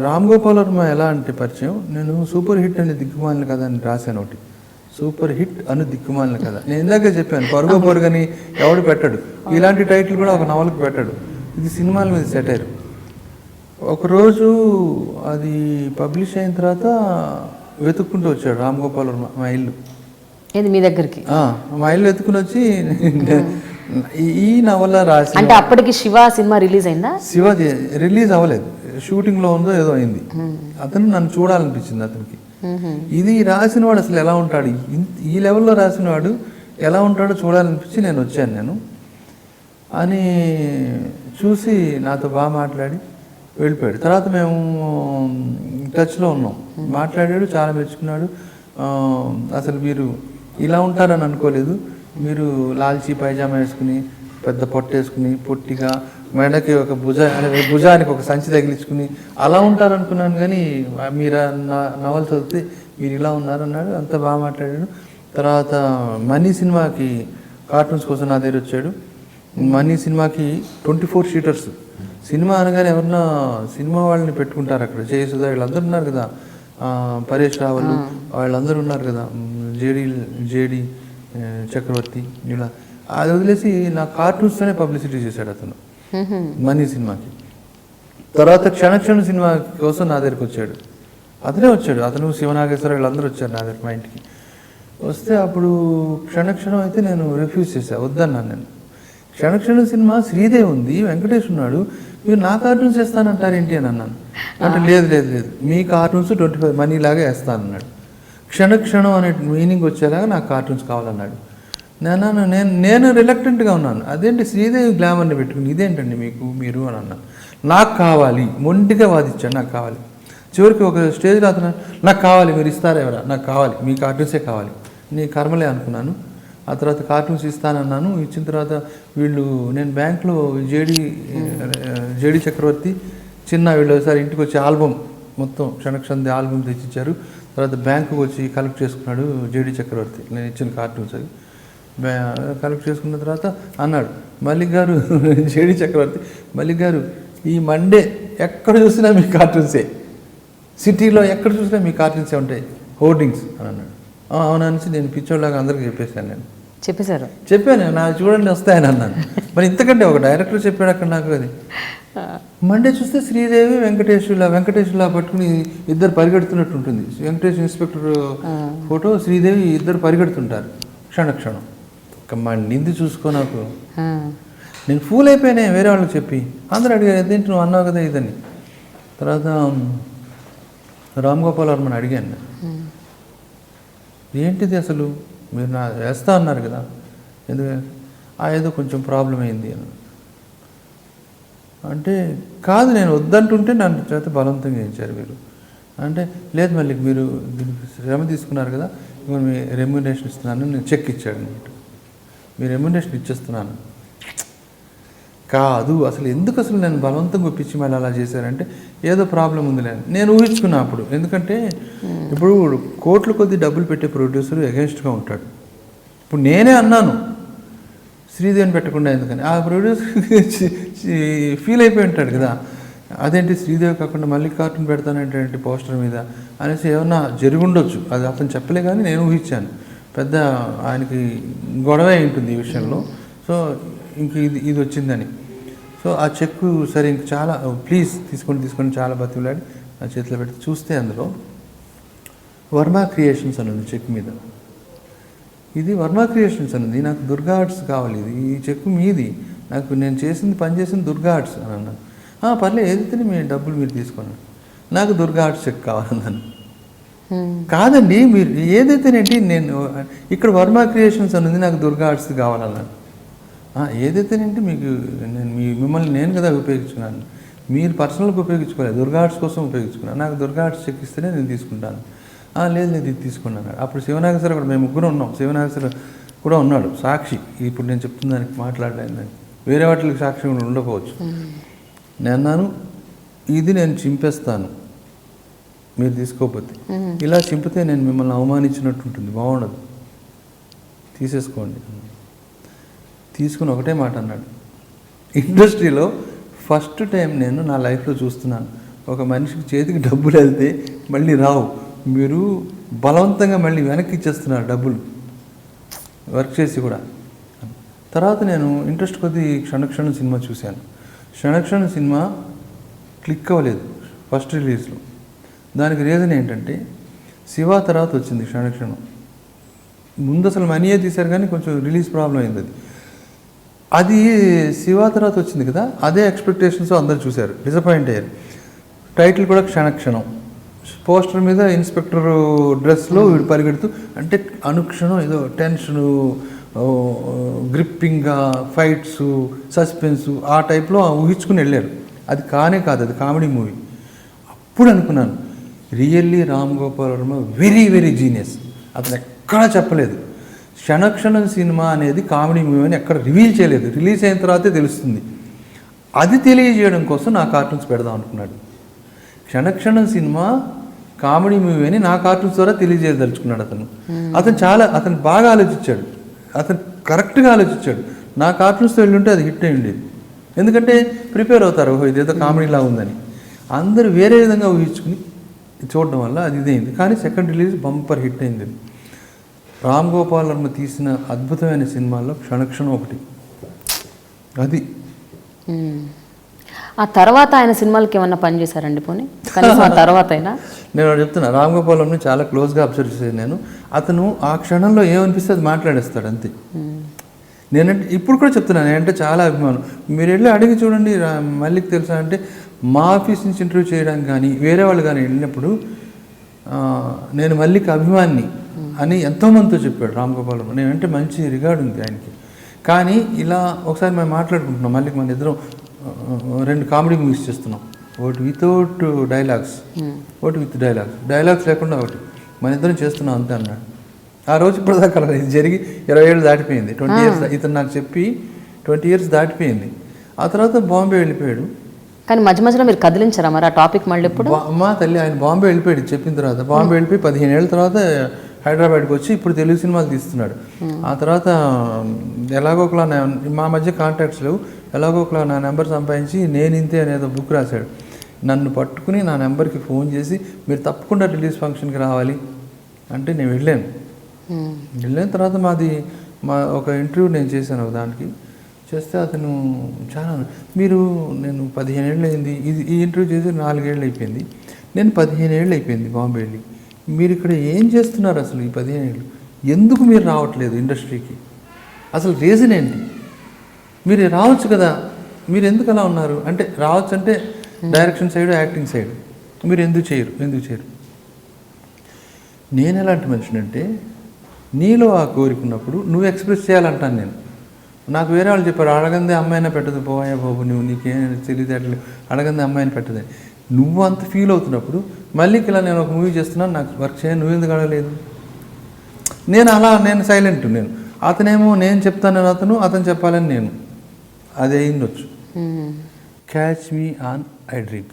రామ్ గోపాల్ వర్మ ఎలా అంటే పరిచయం, నేను సూపర్ హిట్ అని దిక్కుమాలిన కథ అని రాశాను ఒకటి. సూపర్ హిట్ అని దిక్కుమాలిన కథ. నేను ఇందాకే చెప్పాను, పరుగో పొరుగని ఎవడు పెట్టడు, ఇలాంటి టైటిల్ కూడా ఒక నవలకు పెట్టడు. ఇది సినిమాల మీద సెటైర్. ఒకరోజు అది పబ్లిష్ అయిన తర్వాత వెతుక్కుంటూ వచ్చాడు రామ్ గోపాల్ వర్మ మా ఇల్లు. ఏది మీ దగ్గరికి? మా ఇల్లు వెతుకుని వచ్చి ఈ నవల రాసి. అంటే అప్పటికి శివ సినిమా రిలీజ్ అయిందా? శివ రిలీజ్ అవ్వలేదు, షూటింగ్లో ఉందో ఏదో అయింది. అతను నన్ను చూడాలనిపించింది అతనికి. ఇది రాసినవాడు అసలు ఎలా ఉంటాడు, ఈ లెవెల్లో రాసినవాడు ఎలా ఉంటాడో చూడాలనిపించి నేను వచ్చాను అని చూసి నాతో బాగా మాట్లాడి వెళ్ళిపోయాడు. తర్వాత మేము టచ్లో ఉన్నాం, మాట్లాడాడు, చాలా మెచ్చుకున్నాడు. అసలు మీరు ఇలా ఉంటారని అనుకోలేదు, మీరు లాల్చీ పైజామా వేసుకుని పెద్ద పొట్ట వేసుకుని పొట్టిగా మెడకి ఒక భుజానికి ఒక సంచి తగిలించుకుని అలా ఉంటారనుకున్నాను, కానీ మీరు నవల చదివితే మీరు ఇలా ఉన్నారన్నాడు. అంత బాగా మాట్లాడాడు. తర్వాత మనీ సినిమాకి కార్టూన్స్ కోసం నా దగ్గర వచ్చాడు. మనీ సినిమాకి 24 షీటర్స్ సినిమా అనగానే ఎవరన్నా సినిమా వాళ్ళని పెట్టుకుంటారు అక్కడ. జయసుధ వీళ్ళందరూ ఉన్నారు కదా, పరేష్ రావల్ వాళ్ళందరూ ఉన్నారు కదా, జేడి చక్రవర్తి, ఇలా అది వదిలేసి నా కార్టూన్స్తోనే పబ్లిసిటీ చేశాడు అతను మనీ సినిమాకి. తర్వాత క్షణక్షణ సినిమా కోసం నా దగ్గరికి వచ్చాడు. అతను శివనాగేశ్వర వీళ్ళందరూ వచ్చారు నా దగ్గర మా ఇంటికి. వస్తే అప్పుడు క్షణక్షణం అయితే నేను రిఫ్యూజ్ చేశాను, వద్దన్నాను నేను. క్షణక్షణ సినిమా శ్రీదేవి ఉంది, వెంకటేష్ ఉన్నాడు, మీరు నా కార్టూన్స్ వేస్తానంటారు ఏంటి అని అన్నాను. అంటే లేదు మీ కార్టూన్స్ 25 మనీలాగా వేస్తానన్నాడు. క్షణక్షణం అనే మీనింగ్ వచ్చేలాగా నాకు కార్టూన్స్ కావాలన్నాడు. నేను రిలక్టెంట్గా ఉన్నాను. అదేంటి శ్రీదేవి గ్లామర్ని పెట్టుకుని ఇదేంటండి మీరు అని అన్నాను. నాకు కావాలి, మొండిగా వాదించాడు, నాకు కావాలి. చివరికి ఒక స్టేజ్లో అతను నాకు కావాలి, మీరు ఇస్తారా ఎవరా, నాకు కావాలి, మీ కార్టూన్సే కావాలి, నీ కర్మలే అనుకున్నాను. ఆ తర్వాత కార్టూన్స్ ఇస్తానన్నాను. ఇచ్చిన తర్వాత నేను బ్యాంక్లో జేడి చక్రవర్తి వీళ్ళు ఒకసారి ఇంటికి వచ్చి ఆల్బమ్ మొత్తం క్షణక్షణది ఆల్బమ్ తెచ్చిచ్చారు. తర్వాత బ్యాంకుకి వచ్చి కలెక్ట్ చేసుకున్నాడు జేడి చక్రవర్తి, నేను ఇచ్చిన కార్టూన్స్ అవి కలెక్ట్ చేసుకున్న తర్వాత అన్నాడు, మల్లిక్ గారు జేడి చక్రవర్తి, మల్లిక్ గారు ఈ మండే ఎక్కడ చూసినా మీ కార్టూన్సే, సిటీలో ఎక్కడ చూసినా మీ కార్టూన్సే ఉంటాయి, హోర్డింగ్స్ అని అన్నాడు. అవుననేసి నేను పిచ్చోళ్ళలాగా అందరికీ చెప్పాను. చెప్పాను నా చూడండి వస్తాయని అన్నాను. మరి ఇంతకంటే ఒక డైరెక్టర్ చెప్పాడు అక్కడ నాకు. అది మండే చూస్తే శ్రీదేవి వెంకటేశ్వర్లా పట్టుకుని ఇద్దరు పరిగెడుతున్నట్టు ఉంటుంది. వెంకటేష్ ఇన్స్పెక్టర్ ఫోటో, శ్రీదేవి ఇద్దరు పరిగెడుతుంటారు క్షణక్షణం. మండింది చూసుకో నాకు. నేను ఫూల్ అయిపోయానే వేరే వాళ్ళకి చెప్పి. అందరూ అడిగారు అదేంటి నువ్వు అన్నావు కదా ఇదని. తర్వాత రామ్ గోపాల్ వర్మని అడిగాను, ఏంటిది అసలు మీరు నా వేస్తా అన్నారు కదా, ఎందుకంటే ఏదో కొంచెం ప్రాబ్లం అయింది అని. అంటే కాదు, నేను వద్దంటుంటే నన్ను చేత బలవంతంగా ఇచ్చారు మీరు. అంటే లేదు మళ్ళీ మీరు దీనికి శ్రమ తీసుకున్నారు కదా, ఇప్పుడు మీ రెమ్యునరేషన్ ఇస్తున్నాను. నేను చెక్ ఇచ్చాడు అనమాట, మీ రెమ్యునరేషన్ ఇచ్చేస్తున్నాను. కాదు అసలు ఎందుకు అసలు నేను బలవంతంగా ఒప్పించి మళ్ళీ అలా చేశారంటే ఏదో ప్రాబ్లం ఉంది నేను ఊహించుకున్నా అప్పుడు. ఎందుకంటే ఇప్పుడు కోట్ల కొద్ది డబ్బులు పెట్టే ప్రొడ్యూసర్ అగెన్స్ట్గా ఉంటాడు. ఇప్పుడు నేనే అన్నాను శ్రీదేవిని పెట్టకుండా ఎందుకని, ఆ ప్రొడ్యూసర్ ఫీల్ అయిపోయి ఉంటాడు కదా, అదేంటి శ్రీదేవి కాకుండా మళ్ళీ కార్టూన్ పెడతానంటే పోస్టర్ మీద అనేసి ఏమన్నా జరుగుండొచ్చు. అది అతను చెప్పలే కానీ నేను ఊహించాను. పెద్ద ఆయనకి గొడవ ఉంటుంది ఈ విషయంలో. సో ఇంక ఇది వచ్చిందని. సో ఆ చెక్కు సరే ఇంక చాలా ప్లీజ్ తీసుకొని చాలా బతిలాడి ఆ చేతిలో పెట్టి చూస్తే అందులో వర్మ క్రియేషన్స్ అని ఉంది చెక్ మీద. ఇది వర్మ క్రియేషన్స్ అనేది, నాకు దుర్గా ఆర్ట్స్ కావాలి, ఇది ఈ చెక్కు మీది, నాకు నేను పనిచేసింది దుర్గా ఆర్ట్స్ అని అన్నాను. పర్లేదు ఏదైతే మీ డబ్బులు మీరు తీసుకోండి, నాకు దుర్గా ఆర్ట్స్ చెక్ కావాలన్నాను. కాదండి మీరు ఏదైతేనేంటి, నేను ఇక్కడ వర్మ క్రియేషన్స్ అనేది నాకు దుర్గా ఆర్ట్స్ కావాలన్నాను. ఏదైతేనేంటి మీకు మిమ్మల్ని నేను కదా ఉపయోగించుకున్నాను, మీరు పర్సనల్గా ఉపయోగించుకోలేదు, దుర్గా ఆర్ట్స్ కోసం ఉపయోగించుకున్నాను, నాకు దుర్గా ఆర్ట్స్ చెక్ ఇస్తేనే నేను తీసుకుంటాను. లేదు ఇది తీసుకున్నాను. అప్పుడు శివనాగేశ్వర కూడా మేము ముగ్గురు ఉన్నాం, శివనాగేశ్వర కూడా ఉన్నాడు సాక్షి. ఇప్పుడు నేను చెప్తున్న దానికి మాట్లాడలేదని, వేరే వాటికి సాక్షి ఉండకపోవచ్చు. నేను అన్నాను ఇది నేను చింపేస్తాను మీరు తీసుకోకపోతే, ఇలా చింపితే నేను మిమ్మల్ని అవమానించినట్టు ఉంటుంది, బాగుండదు, తీసేసుకోండి. తీసుకుని ఒకటే మాట అన్నాడు, ఇండస్ట్రీలో ఫస్ట్ టైం నేను నా లైఫ్లో చూస్తున్నాను ఒక మనిషికి చేతికి డబ్బులు వెళ్తే మళ్ళీ రావు, మీరు బలవంతంగా మళ్ళీ వెనక్కి ఇచ్చేస్తున్నారు డబ్బులు వర్క్ చేసి కూడా. తర్వాత నేను ఇంట్రెస్ట్ కొద్దీ క్షణక్షణం సినిమా చూశాను. క్షణక్షణం సినిమా క్లిక్ అవ్వలేదు ఫస్ట్ రిలీజ్లో. దానికి రీజన్ ఏంటంటే శివ తర్వాత వచ్చింది క్షణక్షణం. ముందు అసలు మనీయే తీశారు కానీ కొంచెం రిలీజ్ ప్రాబ్లం అయింది. అది శివ తర్వాత వచ్చింది కదా, అదే ఎక్స్పెక్టేషన్స్ అందరు చూశారు, డిసప్పాయింట్ అయ్యారు. టైటిల్ కూడా క్షణక్షణం, పోస్టర్ మీద ఇన్స్పెక్టర్ డ్రెస్లో వీడు పరిగెడుతూ, అంటే అనుక్షణం ఏదో టెన్షను, గ్రిప్పింగ్గా ఫైట్స్, సస్పెన్సు ఆ టైప్లో ఊహించుకుని వెళ్ళారు. అది కానే కాదు, అది కామెడీ మూవీ. అప్పుడు అనుకున్నాను really Ram Gopal Varma very very genius. అతను ఎక్కడా చెప్పలేదు క్షణక్షణం సినిమా అనేది కామెడీ మూవీ అని ఎక్కడ రివీల్ చేయలేదు, రిలీజ్ అయిన తర్వాతే తెలుస్తుంది. అది తెలియజేయడం కోసం నా కార్టూన్స్ పెడదాం అనుకున్నాడు. క్షణక్షణం సినిమా కామెడీ మూవీ అని నా కార్టూన్స్ ద్వారా తెలియజేయదలుచుకున్నాడు అతను. అతను బాగా ఆలోచించాడు, అతను కరెక్ట్గా ఆలోచించాడు. నా కార్టూన్స్తో వెళ్ళుంటే అది హిట్ అయి ఉండేది. ఎందుకంటే ప్రిపేర్ అవుతారు, ఓహో ఇదేదో కామెడీలా ఉందని. అందరూ వేరే విధంగా ఊహించుకుని చూడడం వల్ల అది ఇదైంది. కానీ సెకండ్ రిలీజ్ బంపర్ హిట్ అయింది. రామ్ గోపాల్ వర్మ తీసిన అద్భుతమైన సినిమాల్లో క్షణక్షణం ఒకటి. అది ఆ తర్వాత ఆయన సినిమాలకి ఏమన్నా పని చేశారండి పోనీ? కనీసం ఆ తర్వాత అయినా నేను చెప్తున్నా, రామ్ గోపాల్ వర్మని చాలా క్లోజ్గా అబ్జర్వ్ చేశాను నేను. అతను ఆ క్షణంలో ఏమనిపిస్తే అది మాట్లాడేస్తాడు అంతే. నేనంటే ఇప్పుడు కూడా చెప్తున్నాను, నేనంటే చాలా అభిమానం. మీరు వెళ్ళి అడిగి చూడండి, మళ్ళీకి తెలుసా అంటే మా ఆఫీస్ నుంచి ఇంటర్వ్యూ చేయడానికి కానీ వేరే వాళ్ళు కానీ వెళ్ళినప్పుడు నేను మళ్ళీకి అభిమాని అని ఎంతోమందితో చెప్పాడు రామ్ గోపాల్ వర్మ. నేనంటే మంచి రిగార్డ్ ఉంది ఆయనకి. కానీ ఇలా ఒకసారి మేము మాట్లాడుకుంటున్నాం, మళ్ళీ మన ఇద్దరం 2 కామెడీ మూవీస్ చేస్తున్నాం, ఒకటి వితౌట్ డైలాగ్స్, ఒకటి విత్ డైలాగ్స్ లేకుండా ఒకటి, మన ఇద్దరం చేస్తున్నాం అంతే అన్నాడు. ఆ రోజు ఇప్పటిదాకా ఇది జరిగి 20 ఏళ్ళు దాటిపోయింది. 20 ఇయర్స్ ఇతను నాకు చెప్పి 20 ఇయర్స్ దాటిపోయింది. ఆ తర్వాత బాంబే వెళ్ళిపోయాడు. కానీ మధ్య మధ్యలో మీరు కదిలించారా మరి ఆ టాపిక్ మళ్ళీ ఎప్పుడు? మా తల్లి ఆయన బాంబే వెళ్ళిపోయాడు చెప్పిన తర్వాత. బాంబే వెళ్ళిపోయి 15 ఏళ్ళ తర్వాత హైదరాబాద్కి వచ్చి ఇప్పుడు తెలుగు సినిమాలు తీస్తున్నాడు. ఆ తర్వాత ఎలాగోకలా మా మధ్య కాంటాక్ట్స్ లేవు, ఎలాగోకలా నా నెంబర్ సంపాదించి నేను ఇంతే అనేది బుక్ రాశాడు. నన్ను పట్టుకుని నా నెంబర్కి ఫోన్ చేసి మీరు తప్పకుండా రిలీజ్ ఫంక్షన్కి రావాలి అంటే నేను వెళ్ళిన తర్వాత మా ఒక ఇంటర్వ్యూ నేను చేశాను ఒక దానికి చేస్తే అతను చాలా నేను 15 ఏళ్ళు అయింది, ఈ ఇంటర్వ్యూ చేసి 4 ఏళ్ళు అయిపోయింది, నేను 15 ఏళ్ళు అయిపోయింది బాంబే వెళ్ళి, మీరు ఇక్కడ ఏం చేస్తున్నారు అసలు ఈ 15 ఏళ్ళు, ఎందుకు మీరు రావట్లేదు ఇండస్ట్రీకి, అసలు రీజన్ ఏంటి, మీరు రావచ్చు కదా, మీరు ఎందుకు అలా ఉన్నారు అంటే, రావచ్చు అంటే డైరెక్షన్ సైడ్ యాక్టింగ్ సైడ్ మీరు ఎందుకు చేయరు. నేను ఎలాంటి మనిషిని అంటే నీలో ఆ కోరికున్నప్పుడు నువ్వు ఎక్స్ప్రెస్ చేయాలంటాను నేను. నాకు వేరే వాళ్ళు చెప్పారు అడగందే అమ్మాయినా పెట్టదు, పోయా బాబు నువ్వు నీకేం తెలియదు, అడగందే అమ్మాయిని పెట్టదని. నువ్వు అంత ఫీల్ అవుతున్నప్పుడు మళ్ళీ ఇలా నేను ఒక మూవీ చేస్తున్నాను, నాకు వర్క్ చేయను, నువ్వు ఎందుకు అడగలేదు. నేను సైలెంట్. అతనేమో నేను చెప్తానని అతను చెప్పాలని నేను, అది అయిండొచ్చు. Catch me on I dream.